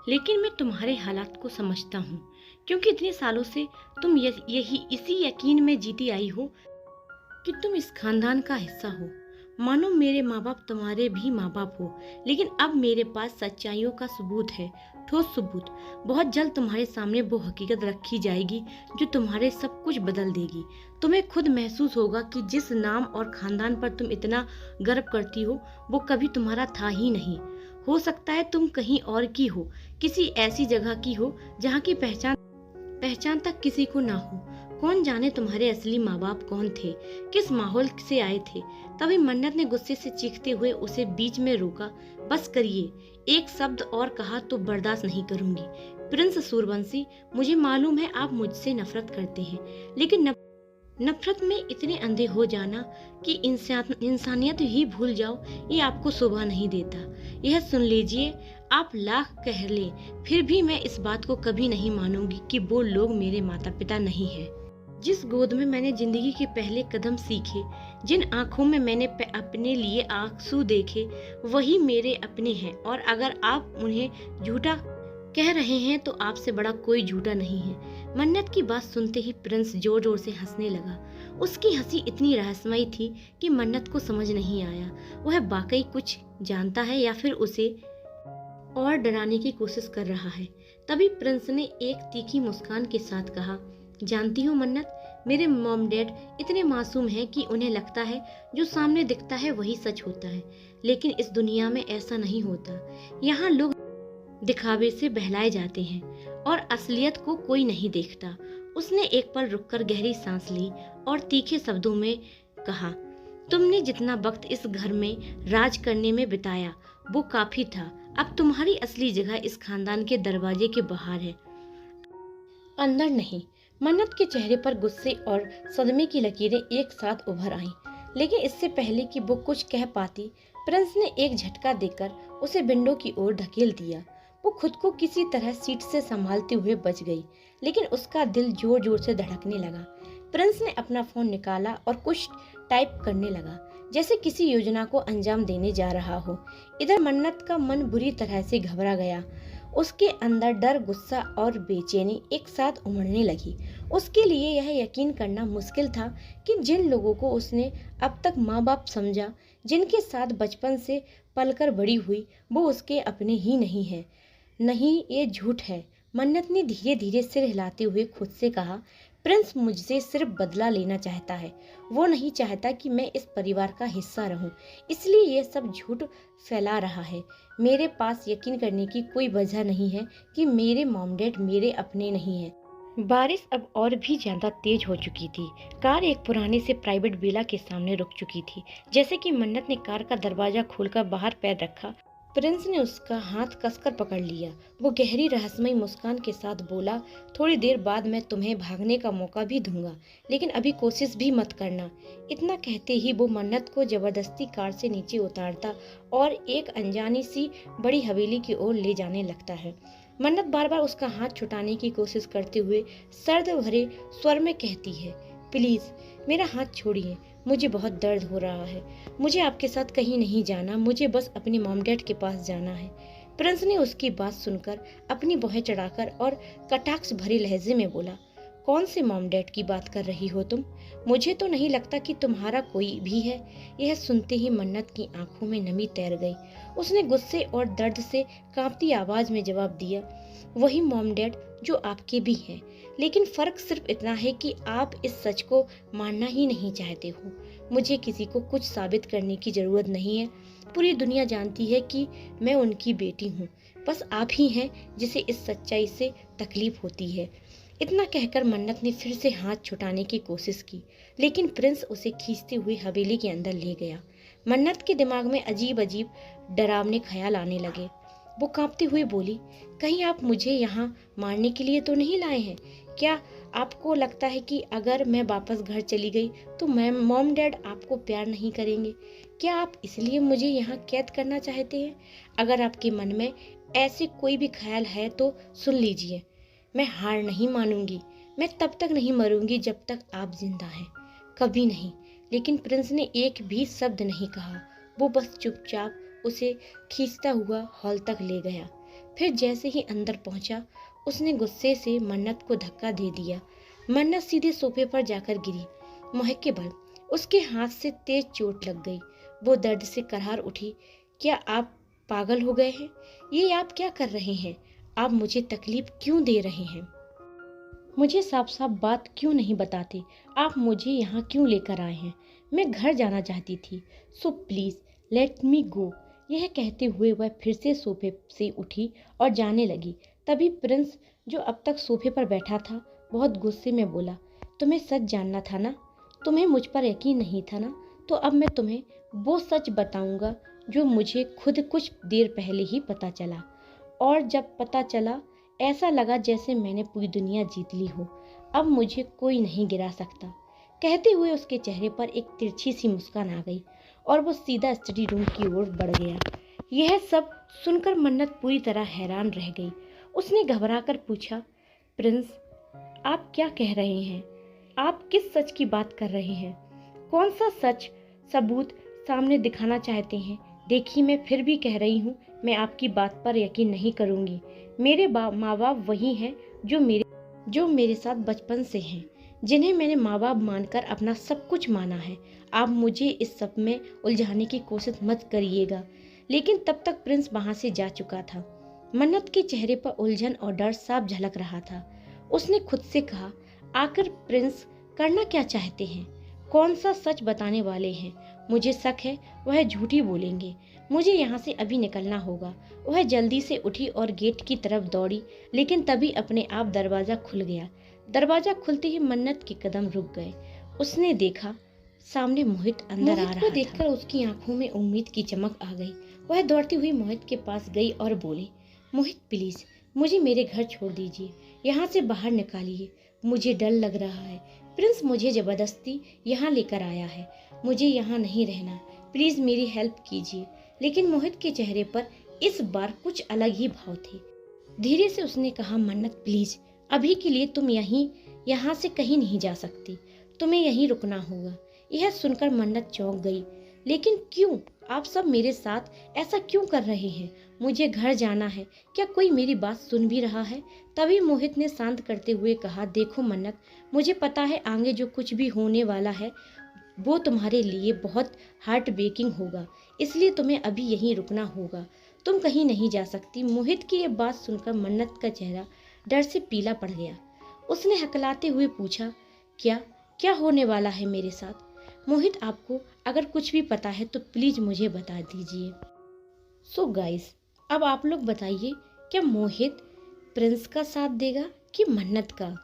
लेकिन मैं तुम्हारे हालात को समझता हूँ, क्योंकि इतने सालों से तुम यही इसी यकीन में जीती आई हो कि तुम इस खानदान का हिस्सा हो। मानो मेरे माँ बाप तुम्हारे भी माँ बाप हो, लेकिन अब मेरे पास सच्चाइयों का सबूत है, ठोस सबूत। बहुत जल्द तुम्हारे सामने वो हकीकत रखी जाएगी जो तुम्हारे सब कुछ बदल देगी। तुम्हें खुद महसूस होगा कि जिस नाम और खानदान पर तुम इतना गर्व करती हो, वो कभी तुम्हारा था ही नहीं। हो सकता है तुम कहीं और की हो, किसी ऐसी जगह की हो जहाँ की पहचान पहचान तक किसी को ना हो। कौन जाने तुम्हारे असली माँ बाप कौन थे, किस माहौल से आए थे। तभी मन्नत ने गुस्से से चीखते हुए उसे बीच में रोका। बस करिए, एक शब्द और कहा तो बर्दाश्त नहीं करूंगी। प्रिंस सूरवंशी, मुझे मालूम है आप मुझसे नफरत करते हैं, लेकिन नफरत में इतने अंधे हो जाना कि इंसानियत ही भूल जाओ, ये आपको शोभा नहीं देता। यह सुन लीजिए, आप लाख कह लें फिर भी मैं इस बात को कभी नहीं मानूंगी कि वो लोग मेरे माता पिता नहीं हैं। जिस गोद में मैंने जिंदगी के पहले कदम सीखे, जिन आंखों में मैंने अपने लिए आंसू देखे, वही मेरे अपने हैं। और अगर आप उन्हें झूठा कह रहे हैं तो आपसे बड़ा कोई झूठा नहीं है। मन्नत की बात सुनते ही प्रिंस जोर जोर से हंसने लगा। उसकी हंसी इतनी रहस्यमयी थी कि मन्नत को समझ नहीं आया वह वाकई कुछ जानता है या फिर उसे और डराने की कोशिश कर रहा है। तभी प्रिंस ने एक तीखी मुस्कान के साथ कहा, जानती हो मन्नत, मेरे मॉम डैड इतने मासूम हैं कि उन्हें लगता है जो सामने दिखता है वही सच होता है। लेकिन इस दुनिया में ऐसा नहीं होता। यहाँ लोग दिखावे से बहलाए जाते हैं और असलियत को कोई नहीं देखता। उसने एक पल रुककर गहरी सांस ली और तीखे शब्दों में कहा, तुमने जितना वक्त इस घर में राज करने में बिताया वो काफी था। अब तुम्हारी असली जगह इस खानदान के दरवाजे के बाहर है, अंदर नहीं। मन्नत के चेहरे पर गुस्से और सदमे की लकीरें एक साथ उभर आईं, लेकिन इससे पहले कि वो कुछ कह पाती, प्रिंस ने एक झटका देकर उसे विंडो की ओर धकेल दिया। वो खुद को किसी तरह सीट से संभालते हुए बच गई, लेकिन उसका दिल जोर जोर से धड़कने लगा। प्रिंस ने अपना फोन निकाला और कुछ टाइप करने लगा, जैसे किसी योजना को अंजाम देने जा रहा हो। इधर मन्नत का मन बुरी तरह से घबरा गया। उसके अंदर डर, गुस्सा और बेचैनी एक साथ उमड़ने लगी। उसके लिए यह यकीन करना मुश्किल था कि जिन लोगों को उसने अब तक माँ बाप समझा, जिनके साथ बचपन से पलकर बड़ी हुई, वो उसके अपने ही नहीं है। नहीं, ये झूठ है। मन्नत ने धीरे धीरे सिर हिलाते हुए खुद से कहा, प्रिंस मुझसे सिर्फ बदला लेना चाहता है। वो नहीं चाहता कि मैं इस परिवार का हिस्सा रहूं, इसलिए ये सब झूठ फैला रहा है। मेरे पास यकीन करने की कोई वजह नहीं है कि मेरे मॉम डैड मेरे अपने नहीं हैं। बारिश अब और भी ज्यादा तेज हो चुकी थी। कार एक पुराने से प्राइवेट विला के सामने रुक चुकी थी। जैसे कि मन्नत ने कार का दरवाजा खोलकर बाहर पैर रखा, प्रिंस ने उसका हाथ कसकर पकड़ लिया। वो गहरी रहस्यमयी मुस्कान के साथ बोला, थोड़ी देर बाद मैं तुम्हें भागने का मौका भी दूंगा, लेकिन अभी कोशिश भी मत करना। इतना कहते ही वो मन्नत को जबरदस्ती कार से नीचे उतारता और एक अनजानी सी बड़ी हवेली की ओर ले जाने लगता है। मन्नत बार बार उसका हाथ छुटाने की कोशिश करते हुए सर्द भरे स्वर में कहती है, प्लीज मेरा हाथ छोड़िए, मुझे बहुत दर्द हो रहा है। मुझे आपके साथ कहीं नहीं जाना, मुझे बस अपने मॉम डैड के पास जाना है। प्रिंस ने उसकी बात सुनकर अपनी भौहें चढ़ाकर और कटाक्ष भरे लहजे में बोला, कौन से मॉम डैड की बात कर रही हो तुम? मुझे तो नहीं लगता कि तुम्हारा कोई भी है। यह सुनते ही मन्नत की आंखों में नमी तैर गई। उसने गुस्से और दर्द से कांपती आवाज में जवाब दिया, वही मॉम डैड जो आपके भी हैं, लेकिन फर्क सिर्फ इतना है कि आप इस सच को मानना ही नहीं चाहते हो। मुझे किसी को कुछ साबित करने की जरूरत नहीं है। पूरी दुनिया जानती है कि मैं उनकी बेटी हूँ। बस आप ही हैं जिसे इस सच्चाई से तकलीफ होती है। इतना कहकर मन्नत ने फिर से हाथ छुटाने की कोशिश की, लेकिन प्रिंस उसे खींचते हुए हवेली के अंदर ले गया। मन्नत के दिमाग में अजीब अजीब डरावने ख्याल आने लगे। वो कांपते हुए बोली, कहीं आप मुझे यहाँ मारने के लिए तो नहीं लाए हैं? क्या आपको लगता है कि अगर मैं वापस घर चली गई तो मैं मॉम डैड आपको प्यार नहीं करेंगे? क्या आप इसलिए मुझे यहाँ कैद करना चाहते हैं? अगर आपके मन में ऐसे कोई भी ख्याल है तो सुन लीजिए, मैं हार नहीं मानूंगी। मैं तब तक नहीं मरूंगी जब तक आप जिंदा हैं, कभी नहीं। लेकिन प्रिंस ने एक भी शब्द नहीं कहा। वो बस चुपचाप उसे खींचता हुआ हॉल तक ले गया। फिर जैसे ही अंदर पहुंचा, उसने गुस्से से मन्नत को धक्का दे दिया। मन्नत सीधे सोफे पर जाकर गिरी। महक के बल उसके हाथ से तेज चोट लग गई। वो दर्द से करार उठी। क्या आप पागल हो गए हैं? ये आप क्या कर रहे हैं? आप मुझे तकलीफ क्यों दे रहे हैं? मुझे साफ साफ बात क्यों नहीं बताते? आप मुझे यहाँ क्यों लेकर आए हैं? मैं घर जाना चाहती थी, सो प्लीज लेट मी गो। यह कहते हुए वह फिर से सोफे से उठी और जाने लगी। तभी प्रिंस, जो अब तक सोफे पर बैठा था, बहुत गुस्से में बोला, तुम्हें सच जानना था ना? तुम्हें मुझ पर यकीन नहीं था ना? तो अब मैं तुम्हें वो सच बताऊंगा जो मुझे खुद कुछ देर पहले ही पता चला। और जब पता चला, ऐसा लगा जैसे मैंने पूरी दुनिया जीत ली हो। अब मुझे कोई नहीं गिरा सकता। कहते हुए उसके चेहरे पर एक तिरछी सी मुस्कान आ गई और वो सीधा स्टडी रूम की ओर बढ़ गया। यह सब सुनकर मन्नत पूरी तरह हैरान रह गई। उसने घबराकर पूछा, प्रिंस, आप क्या कह रहे हैं? आप किस सच की बात कर रहे हैं? कौन सा सच सबूत सामने दिखाना चाहते हैं? देखिए, मैं फिर भी कह रही हूँ, मैं आपकी बात पर यकीन नहीं करूँगी। मेरे माँ बाप वही हैं जो मेरे साथ बचपन से हैं, जिन्हें मैंने माँ बाप मानकर अपना सब कुछ माना है। आप मुझे इस सब में उलझाने की कोशिश मत करिएगा। लेकिन तब तक प्रिंस वहां से जा चुका था। मन्नत के चेहरे पर उलझन और डर साफ झलक रहा था। उसने खुद से कहा, आखिर प्रिंस करना क्या चाहते हैं? कौन सा सच बताने वाले हैं? मुझे शक है वह झूठी बोलेंगे। मुझे यहाँ से अभी निकलना होगा। वह जल्दी से उठी और गेट की तरफ दौड़ी, लेकिन तभी अपने आप दरवाजा खुल गया। दरवाजा खुलते ही मन्नत के कदम रुक गए। उसने देखा, सामने मोहित अंदर आ रहा था। देखकर उसकी आंखों में उम्मीद की चमक आ गई। वह दौड़ती हुई मोहित के पास गई और बोली, मोहित प्लीज, मुझे मेरे घर छोड़ दीजिए, यहाँ से बाहर निकालिए। मुझे डर लग रहा है। प्रिंस मुझे जबरदस्ती यहाँ लेकर आया है। मुझे यहाँ नहीं रहना। प्लीज मेरी हेल्प कीजिए। लेकिन मोहित के चेहरे पर इस बार कुछ अलग ही भाव थे। धीरे से उसने कहा, मन्नत प्लीज, अभी के लिए तुम यहाँ से कहीं नहीं जा सकती। तुम्हें यहीं रुकना होगा। यह सुनकर मन्नत चौंक गई। लेकिन क्यों? आप सब मेरे साथ ऐसा क्यों कर रहे हैं? मुझे घर जाना है। क्या कोई मेरी बात सुन भी रहा है? तभी मोहित ने शांत करते हुए कहा, देखो मन्नत, मुझे पता है आगे जो कुछ भी होने वाला है वो तुम्हारे लिए बहुत हार्ट ब्रेकिंग होगा, इसलिए तुम्हें अभी यहीं रुकना होगा। तुम कहीं नहीं जा सकती। मोहित की ये बात सुनकर मन्नत का चेहरा डर से पीला पड़ गया। उसने हकलाते हुए पूछा, क्या क्या होने वाला है मेरे साथ? मोहित, आपको अगर कुछ भी पता है तो प्लीज मुझे बता दीजिए। सो गाइस, अब आप लोग बताइए, क्या मोहित प्रिंस का साथ देगा कि मन्नत का?